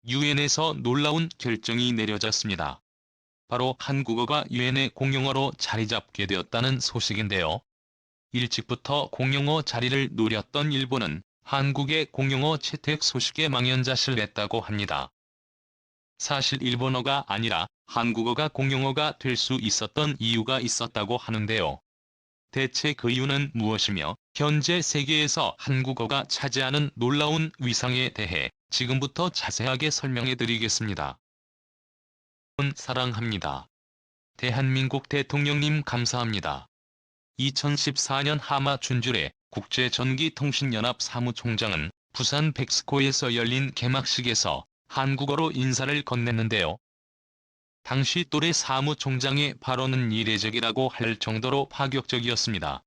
유엔에서 놀라운 결정이 내려졌습니다. 바로 한국어가 유엔의 공용어로 자리 잡게 되었다는 소식인데요. 일찍부터 공용어 자리를 노렸던 일본은 한국의 공용어 채택 소식에 망연자실 했다고 합니다. 사실 일본어가 아니라 한국어가 공용어가 될 수 있었던 이유가 있었다고 하는데요. 대체 그 이유는 무엇이며 현재 세계에서 한국어가 차지하는 놀라운 위상에 대해 지금부터 자세하게 설명해 드리겠습니다. 사랑합니다. 대한민국 대통령님 감사합니다. 2014년 하마 준주례 국제전기통신연합 사무총장은 부산 백스코에서 열린 개막식에서 한국어로 인사를 건넸는데요. 당시 또래 사무총장의 발언은 이례적이라고 할 정도로 파격적이었습니다.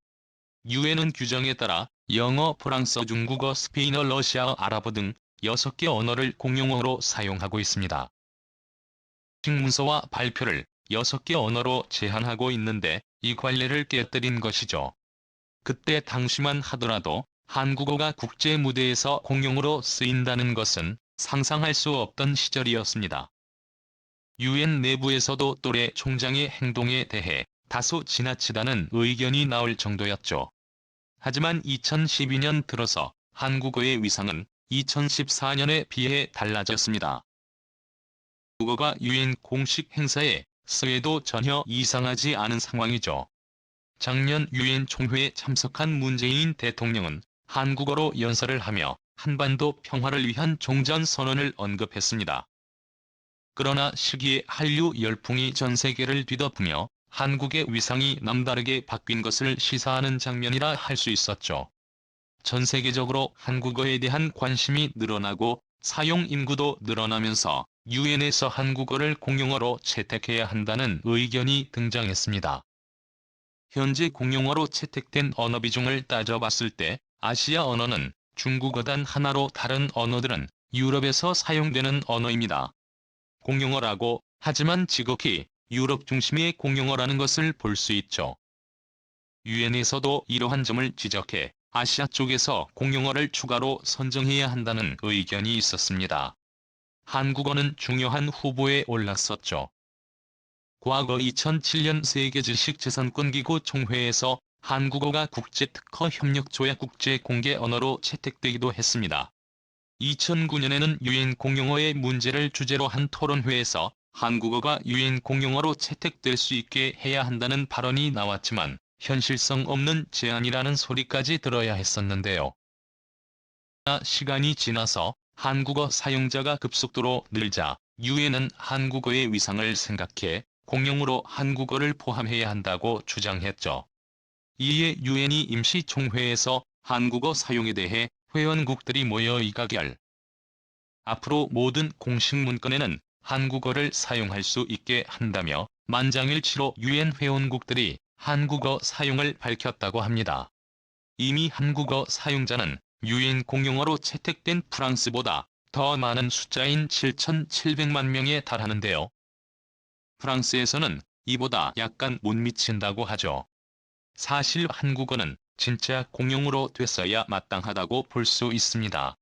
유엔은 규정에 따라 영어, 프랑스어, 중국어, 스페인어, 러시아어, 아랍어 등 6개 언어를 공용어로 사용하고 있습니다. 문서와 발표를 6개 언어로 제한하고 있는데 이 관례를 깨뜨린 것이죠. 그때 당시만 하더라도 한국어가 국제 무대에서 공용어로 쓰인다는 것은 상상할 수 없던 시절이었습니다. 유엔 내부에서도 또래 총장의 행동에 대해 다소 지나치다는 의견이 나올 정도였죠. 하지만 2012년 들어서 한국어의 위상은 2014년에 비해 달라졌습니다. 한국어가 유엔 공식 행사에 쓰여도 전혀 이상하지 않은 상황이죠. 작년 유엔 총회에 참석한 문재인 대통령은 한국어로 연설을 하며 한반도 평화를 위한 종전선언을 언급했습니다. 그러나 시기에 한류 열풍이 전 세계를 뒤덮으며 한국의 위상이 남다르게 바뀐 것을 시사하는 장면이라 할 수 있었죠. 전 세계적으로 한국어에 대한 관심이 늘어나고 사용 인구도 늘어나면서 유엔에서 한국어를 공용어로 채택해야 한다는 의견이 등장했습니다. 현재 공용어로 채택된 언어 비중을 따져봤을 때 아시아 언어는 중국어 단 하나로 다른 언어들은 유럽에서 사용되는 언어입니다. 공용어라고 하지만 지극히 유럽 중심의 공용어라는 것을 볼 수 있죠. 유엔에서도 이러한 점을 지적해 아시아 쪽에서 공용어를 추가로 선정해야 한다는 의견이 있었습니다. 한국어는 중요한 후보에 올랐었죠. 과거 2007년 세계지식재산권기구 총회에서 한국어가 국제특허협력조약 국제공개 언어로 채택되기도 했습니다. 2009년에는 유엔 공용어의 문제를 주제로 한 토론회에서 한국어가 유엔 공용어로 채택될 수 있게 해야 한다는 발언이 나왔지만 현실성 없는 제안이라는 소리까지 들어야 했었는데요. 시간이 지나서 한국어 사용자가 급속도로 늘자 유엔은 한국어의 위상을 생각해 공용어로 한국어를 포함해야 한다고 주장했죠. 이에 유엔이 임시총회에서 한국어 사용에 대해 회원국들이 모여 의가결. 앞으로 모든 공식 문건에는 한국어를 사용할 수 있게 한다며 만장일치로 유엔 회원국들이 한국어 사용을 밝혔다고 합니다. 이미 한국어 사용자는 유엔 공용어로 채택된 프랑스보다 더 많은 숫자인 7,700만 명에 달하는데요. 프랑스에서는 이보다 약간 못 미친다고 하죠. 사실 한국어는 진짜 공용어로 됐어야 마땅하다고 볼 수 있습니다.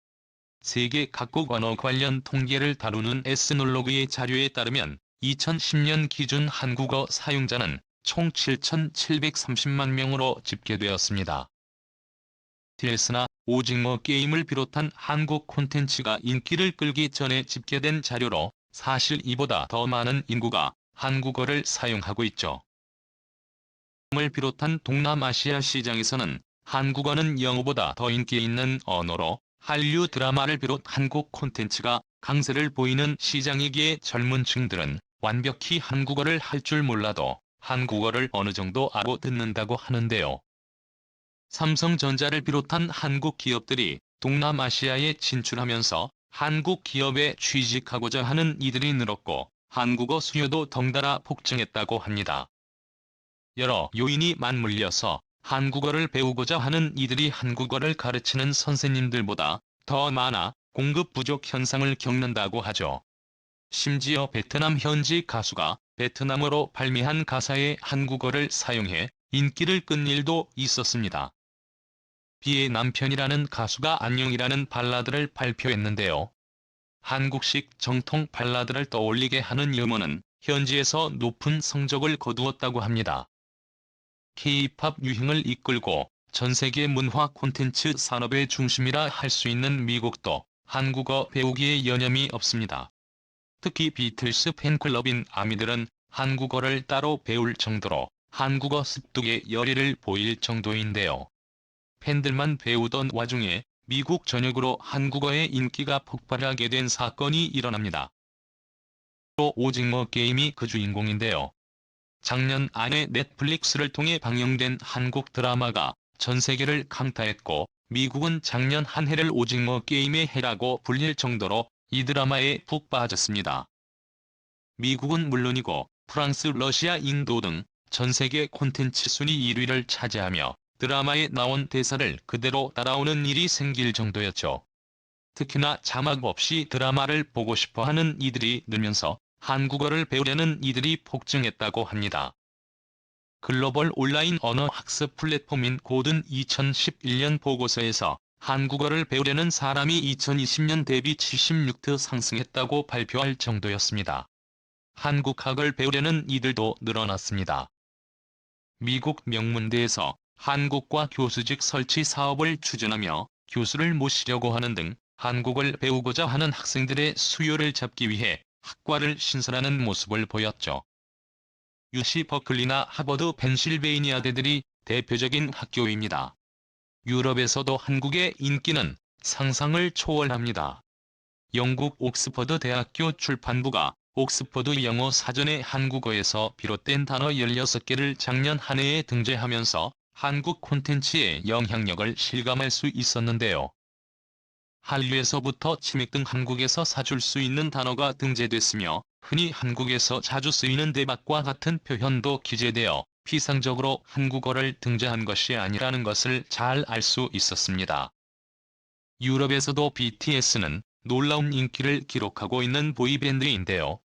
세계 각국 언어 관련 통계를 다루는 에스놀로그의 자료에 따르면 2010년 기준 한국어 사용자는 총 7,730만 명으로 집계되었습니다. TS나 오징어 게임을 비롯한 한국 콘텐츠가 인기를 끌기 전에 집계된 자료로 사실 이보다 더 많은 인구가 한국어를 사용하고 있죠. 을 비롯한 동남아시아 시장에서는 한국어는 영어보다 더 인기 있는 언어로 한류 드라마를 비롯 한국 콘텐츠가 강세를 보이는 시장이기에 젊은 층들은 완벽히 한국어를 할 줄 몰라도 한국어를 어느 정도 알아듣는다고 하는데요. 삼성전자를 비롯한 한국 기업들이 동남아시아에 진출하면서 한국 기업에 취직하고자 하는 이들이 늘었고 한국어 수요도 덩달아 폭증했다고 합니다. 여러 요인이 맞물려서 한국어를 배우고자 하는 이들이 한국어를 가르치는 선생님들보다 더 많아 공급 부족 현상을 겪는다고 하죠. 심지어 베트남 현지 가수가 베트남어로 발매한 가사에 한국어를 사용해 인기를 끈 일도 있었습니다. 비의 남편이라는 가수가 안녕이라는 발라드를 발표했는데요. 한국식 정통 발라드를 떠올리게 하는 음원은 현지에서 높은 성적을 거두었다고 합니다. K-팝 유행을 이끌고 전 세계 문화 콘텐츠 산업의 중심이라 할 수 있는 미국도 한국어 배우기에 여념이 없습니다. 특히 비틀스 팬클럽인 아미들은 한국어를 따로 배울 정도로 한국어 습득에 열의를 보일 정도인데요. 팬들만 배우던 와중에 미국 전역으로 한국어의 인기가 폭발하게 된 사건이 일어납니다. 또 오징어 게임이 그 주인공인데요. 작년 안에 넷플릭스를 통해 방영된 한국 드라마가 전 세계를 강타했고 미국은 작년 한 해를 오징어 게임의 해라고 불릴 정도로 이 드라마에 푹 빠졌습니다. 미국은 물론이고 프랑스, 러시아, 인도 등 전 세계 콘텐츠 순위 1위를 차지하며 드라마에 나온 대사를 그대로 따라오는 일이 생길 정도였죠. 특히나 자막 없이 드라마를 보고 싶어하는 이들이 늘면서 한국어를 배우려는 이들이 폭증했다고 합니다. 글로벌 온라인 언어 학습 플랫폼인 고든 2011년 보고서에서 한국어를 배우려는 사람이 2020년 대비 76트 상승했다고 발표할 정도였습니다. 한국학을 배우려는 이들도 늘어났습니다. 미국 명문대에서 한국과 교수직 설치 사업을 추진하며 교수를 모시려고 하는 등 한국을 배우고자 하는 학생들의 수요를 잡기 위해 학과를 신설하는 모습을 보였죠. UC 버클리나 하버드, 펜실베이니아대들이 대표적인 학교입니다. 유럽에서도 한국의 인기는 상상을 초월합니다. 영국 옥스퍼드 대학교 출판부가 옥스퍼드 영어 사전에 한국어에서 비롯된 단어 16개를 작년 한 해에 등재하면서 한국 콘텐츠의 영향력을 실감할 수 있었는데요. 한류에서부터 치맥 등 한국에서 사줄 수 있는 단어가 등재됐으며 흔히 한국에서 자주 쓰이는 대박과 같은 표현도 기재되어 피상적으로 한국어를 등재한 것이 아니라는 것을 잘 알 수 있었습니다. 유럽에서도 BTS는 놀라운 인기를 기록하고 있는 보이밴드인데요.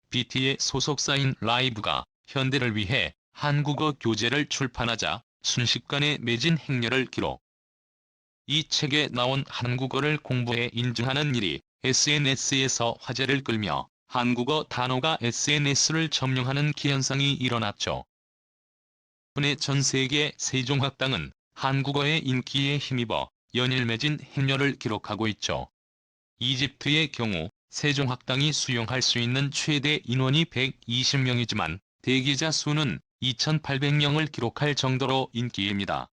BT의 소속사인 라이브가 현대를 위해 한국어 교재를 출판하자 순식간에 매진 행렬을 기록. 이 책에 나온 한국어를 공부해 인증하는 일이 SNS에서 화제를 끌며 한국어 단어가 SNS를 점령하는 기현상이 일어났죠. 이번에 전 세계 세종학당은 한국어의 인기에 힘입어 연일 매진 행렬을 기록하고 있죠. 이집트의 경우 세종학당이 수용할 수 있는 최대 인원이 120명이지만 대기자 수는 2,800명을 기록할 정도로 인기입니다.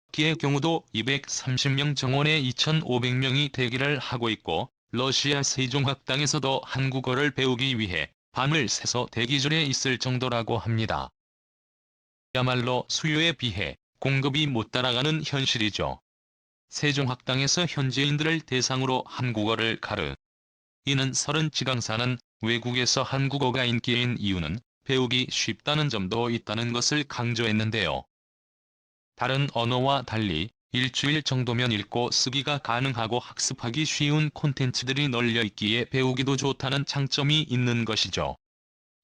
터키의 경우도 230명 정원에 2,500명이 대기를 하고 있고 러시아 세종학당에서도 한국어를 배우기 위해 밤을 새서 대기줄에 있을 정도라고 합니다. 야말로 수요에 비해 공급이 못 따라가는 현실이죠. 세종학당에서 현지인들을 대상으로 한국어를 이는 30지강 사는 외국에서 한국어가 인기인 이유는 배우기 쉽다는 점도 있다는 것을 강조했는데요. 다른 언어와 달리 일주일 정도면 읽고 쓰기가 가능하고 학습하기 쉬운 콘텐츠들이 널려 있기에 배우기도 좋다는 장점이 있는 것이죠.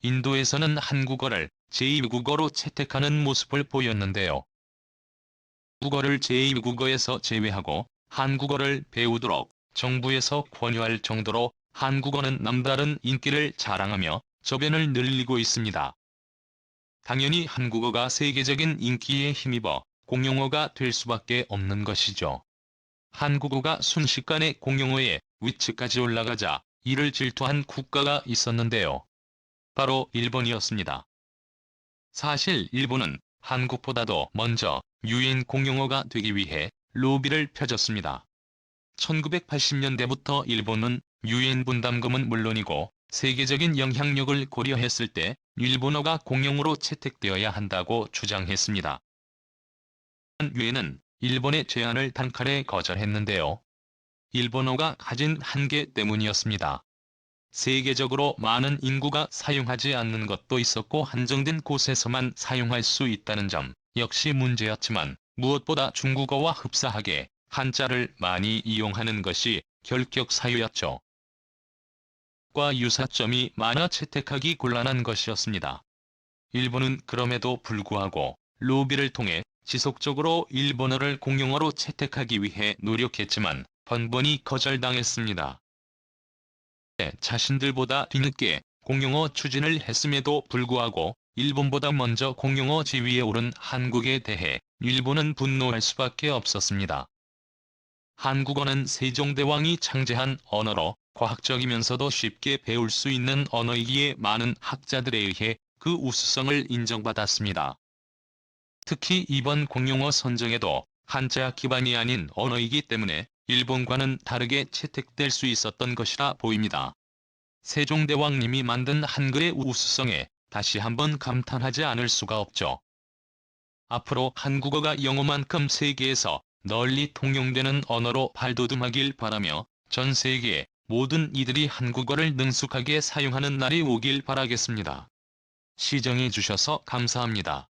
인도에서는 한국어를 제2국어로 채택하는 모습을 보였는데요. 국어를 제2국어에서 제외하고 한국어를 배우도록 정부에서 권유할 정도로 한국어는 남다른 인기를 자랑하며 저변을 늘리고 있습니다. 당연히 한국어가 세계적인 인기에 힘입어 공용어가 될 수밖에 없는 것이죠. 한국어가 순식간에 공용어의 위치까지 올라가자 이를 질투한 국가가 있었는데요. 바로 일본이었습니다. 사실 일본은 한국보다도 먼저 유엔 공용어가 되기 위해 로비를 펴줬습니다. 1980년대부터 일본은 유엔 분담금은 물론이고 세계적인 영향력을 고려했을 때 일본어가 공용어로 채택되어야 한다고 주장했습니다. 유엔은 일본의 제안을 단칼에 거절했는데요. 일본어가 가진 한계 때문이었습니다. 세계적으로 많은 인구가 사용하지 않는 것도 있었고 한정된 곳에서만 사용할 수 있다는 점 역시 문제였지만 무엇보다 중국어와 흡사하게 한자를 많이 이용하는 것이 결격 사유였죠. 과 유사점이 많아 채택하기 곤란한 것이었습니다. 일본은 그럼에도 불구하고 로비를 통해 지속적으로 일본어를 공용어로 채택하기 위해 노력했지만 번번이 거절당했습니다. 자신들보다 뒤늦게 공용어 추진을 했음에도 불구하고 일본보다 먼저 공용어 지위에 오른 한국에 대해 일본은 분노할 수밖에 없었습니다. 한국어는 세종대왕이 창제한 언어로 과학적이면서도 쉽게 배울 수 있는 언어이기에 많은 학자들에 의해 그 우수성을 인정받았습니다. 특히 이번 공용어 선정에도 한자 기반이 아닌 언어이기 때문에 일본과는 다르게 채택될 수 있었던 것이라 보입니다. 세종대왕님이 만든 한글의 우수성에 다시 한번 감탄하지 않을 수가 없죠. 앞으로 한국어가 영어만큼 세계에서 널리 통용되는 언어로 발돋움하길 바라며 전 세계 모든 이들이 한국어를 능숙하게 사용하는 날이 오길 바라겠습니다. 시청해 주셔서 감사합니다.